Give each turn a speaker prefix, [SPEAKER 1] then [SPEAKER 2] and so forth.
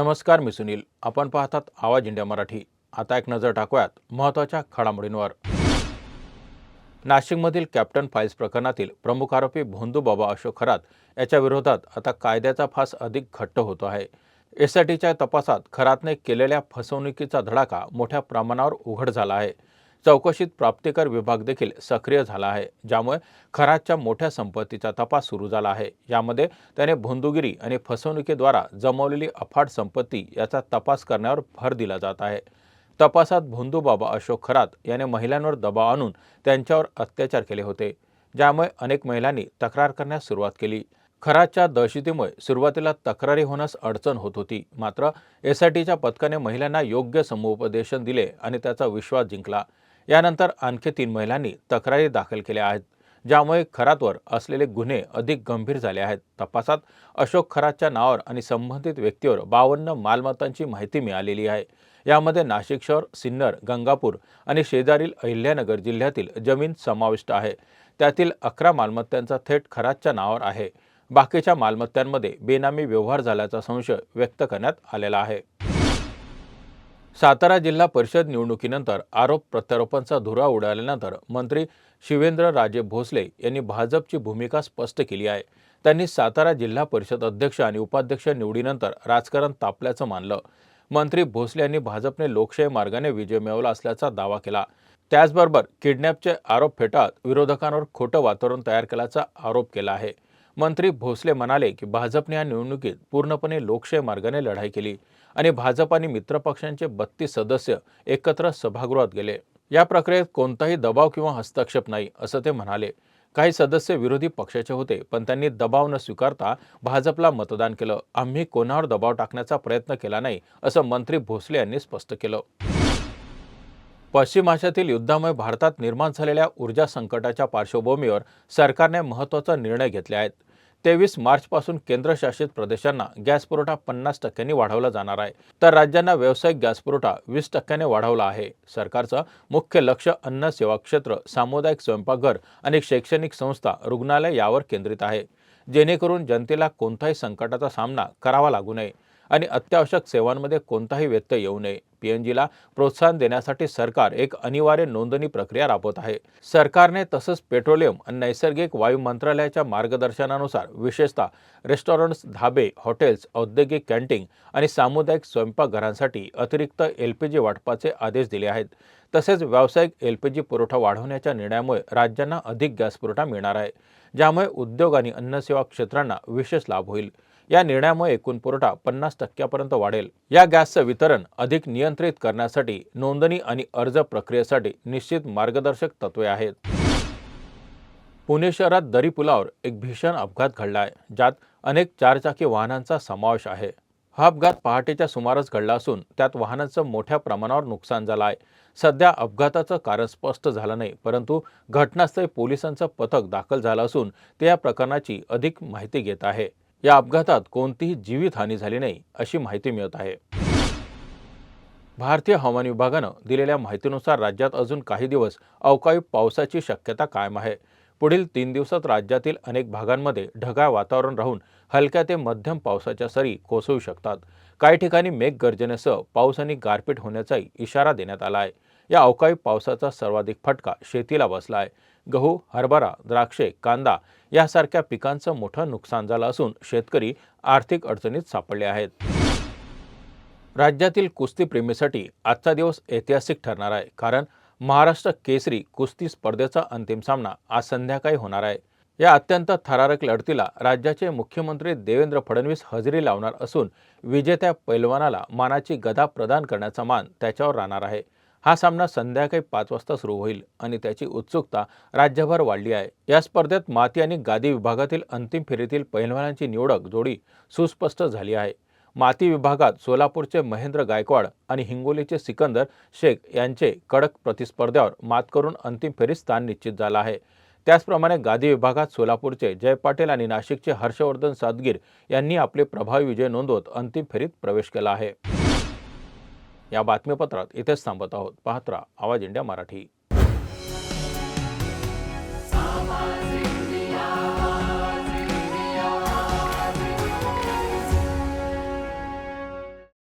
[SPEAKER 1] नमस्कार, मी सुनील. आपण पाहतात आवाज इंडिया मराठी. आता एक नजर टाकूयात महत्त्वाच्या घडामोडींवर. नाशिकमधील कॅप्टन फाइल्स प्रकरणातील प्रमुख आरोपी भोंदूबाबा अशोक खरात याच्या विरोधात आता कायद्याचा फास अधिक घट्ट होतो आहे. एसआयटीच्या तपासात खरातने केलेल्या फसवणुकीचा धडाका मोठ्या प्रमाणावर उघड झाला आहे. चौकशीत प्राप्तिकर विभाग देखील सक्रिय झाला आहे, ज्यामुळे खरातच्या मोठ्या संपत्तीचा तपास सुरू झाला आहे. यामध्ये त्याने भोंदूगिरी आणि फसवणुकीद्वारा जमवलेली अफाट संपत्ती याचा तपास करण्यावर भर दिला जात आहे. तपासात भोंदूबाबा अशोक खरात याने महिलांवर दबाव आणून त्यांच्यावर अत्याचार केले होते, ज्यामुळे अनेक महिलांनी तक्रार करण्यास सुरुवात केली. खरातच्या दहशतीमुळे सुरुवातीला तक्रारी होण्यास अडचण होत होती, मात्र एसआयटीच्या पथकाने महिलांना योग्य समुपदेशन दिले आणि त्याचा विश्वास जिंकला. यानंतर आणखी 3 महिलांनी तक्रारी दाखल केल्या आहेत, ज्यामुळे खरातवर असलेले गुन्हे अधिक गंभीर झाले आहेत. तपासात अशोक खरातच्या नावावर आणि संबंधित व्यक्तीवर 52 मालमत्तांची माहिती मिळालेली आहे. यामध्ये नाशिक शहर, सिन्नर, गंगापूर आणि शेजारील अहिल्यानगर जिल्ह्यातील जमीन समाविष्ट आहे. त्यातील 11 मालमत्तांचा थेट खरातच्या नावावर आहे. बाकीच्या मालमत्तांमध्ये बेनामी व्यवहार झाल्याचा संशय व्यक्त करण्यात आलेला आहे. सातारा जिल्हा परिषद निवडणुकीनंतर आरोप प्रत्यारोपांचा धुरा उडाल्यानंतर मंत्री शिवेंद्रराजे भोसले यांनी भाजपची भूमिका स्पष्ट केली आहे. त्यांनी सातारा जिल्हा परिषद अध्यक्ष आणि उपाध्यक्ष निवडीनंतर राजकारण तापल्याचं मानलं. मंत्री भोसले यांनी भाजपने लोकशाही मार्गाने विजय मिळवला असल्याचा दावा केला. त्याचबरोबर किडनॅपचे आरोप फेटाळत विरोधकांवर खोटं वातावरण तयार केल्याचा आरोप केला आहे. मंत्री भोसले म्हणाले की भाजपने या निवडणुकीत पूर्णपणे लोकशाही मार्गाने लढाई केली आणि भाजप आणि मित्रपक्षांचे 32 सदस्य एकत्र सभागृहात गेले. या प्रक्रियेत कोणताही दबाव किंवा हस्तक्षेप नाही, असं ते म्हणाले. काही सदस्य विरोधी पक्षाचे होते, पण त्यांनी दबाव न स्वीकारता भाजपला मतदान केलं. आम्ही कोणावर दबाव टाकण्याचा प्रयत्न केला नाही, असं मंत्री भोसले यांनी स्पष्ट केलं. पश्चिम आशियातील युद्धामुळे भारतात निर्माण झालेल्या ऊर्जा संकटाच्या पार्श्वभूमीवर सरकारने महत्त्वाचा निर्णय घेतले आहेत. 23 मार्चपासून केंद्रशासित प्रदेशांना गॅस पुरवठा 50% वाढवला जाणार आहे, तर राज्यांना व्यावसायिक गॅस पुरवठा 20% वाढवला आहे. सरकारचं मुख्य लक्ष अन्न सेवा क्षेत्र, सामुदायिक स्वयंपाकघर आणि शैक्षणिक संस्था, रुग्णालय यावर केंद्रित आहे, जेणेकरून जनतेला कोणत्याही संकटाचा सामना करावा लागू नये आणि अत्यावश्यक सेवांमध्ये कोणताही व्यत्यय येऊ नये. पीएनजीला प्रोत्साहन देण्यासाठी सरकार एक अनिवार्य नोंदणी प्रक्रिया राबवत आहे. सरकारने तसंच पेट्रोलियम आणि नैसर्गिक वायू मंत्रालयाच्या मार्गदर्शनानुसार विशेषतः रेस्टॉरंट्स, धाबे, हॉटेल्स, औद्योगिक कॅन्टीन आणि सामुदायिक स्वयंपाकघरांसाठी अतिरिक्त एलपीजी वाटपाचे आदेश दिले आहेत. तसेच व्यावसायिक एलपीजी पुरवठा वाढवण्याच्या निर्णयामुळे राज्यांना अधिक गॅस पुरवठा मिळणार आहे, ज्यामुळे उद्योग आणि अन्नसेवा क्षेत्रांना विशेष लाभ होईल. या निर्णयामुळे एकूण पुरवठा 50% वाढेल. या गॅसचं वितरण अधिक नियंत्रित करण्यासाठी नोंदणी आणि अर्ज प्रक्रियेसाठी निश्चित मार्गदर्शक तत्त्वे आहेत. पुणे शहरात दरी पुलावर एक भीषण अपघात घडला आहे, ज्यात अनेक चारचाकी वाहनांचा समावेश आहे. हा अपघात पहाटेच्या सुमारास घडला असून त्यात वाहनांचं मोठ्या प्रमाणावर नुकसान झालं आहे. सध्या अपघाताचं कारण स्पष्ट झालं नाही, परंतु घटनास्थळी पोलिसांचं पथक दाखल झालं असून ते या प्रकरणाची अधिक माहिती घेत आहे. या अपघातात कोणतीही जीवितहानी झाली नाही, अशी माहिती मिळत आहे. भारतीय हवामान विभागानं दिलेल्या माहितीनुसार राज्यात अजून काही दिवस अवकाळी पावसाची शक्यता कायम आहे. पुढील 3 दिवसात राज्यातील अनेक भागांमध्ये ढगाळ वातावरण राहून हलक्या ते मध्यम पावसाच्या सरी कोसळू शकतात. काही ठिकाणी मेघगर्जनेसह पाऊस आणि गारपीट होण्याचाही इशारा देण्यात आला आहे. या अवकाळी पावसाचा सर्वाधिक फटका शेतीला बसला आहे. गहू, हरभरा, द्राक्षे, कांदा यासारख्या पिकांचं मोठं नुकसान झालं असून शेतकरी आर्थिक अडचणीत सापडले आहेत. राज्यातील कुस्तीप्रेमीसाठी आजचा दिवस ऐतिहासिक ठरणार आहे, कारण महाराष्ट्र केसरी कुस्ती स्पर्धेचा अंतिम सामना आज संध्याकाळी होणार आहे. या अत्यंत थरारक लढतीला राज्याचे मुख्यमंत्री देवेंद्र फडणवीस हजेरी लावणार असून विजेत्या पैलवानाला मानाची गदा प्रदान करण्याचा मान त्याच्यावर राहणार आहे. हा सामना संध्याकाळी 5 वाजता सुरू होईल आणि त्याची उत्सुकता राज्यभर वाढली आहे. या स्पर्धेत माती आणि गादी विभागातील अंतिम फेरीतील पैलवानांची निवडक जोडी सुस्पष्ट झाली आहे. माती विभागात सोलापूरचे महेंद्र गायकवाड आणि हिंगोलीचे सिकंदर शेख यांचे कडक प्रतिस्पर्ध्यावर मात करून अंतिम फेरीत स्थान निश्चित झालं आहे. त्याचप्रमाणे गादी विभागात सोलापूरचे जय पाटील आणि नाशिकचे हर्षवर्धन सादगीर यांनी आपले प्रभावी विजय नोंदवत अंतिम फेरीत प्रवेश केला आहे. या बातमीपत्रात इथेच थांबत आहोत. पाहत रहा आवाज इंडिया मराठी.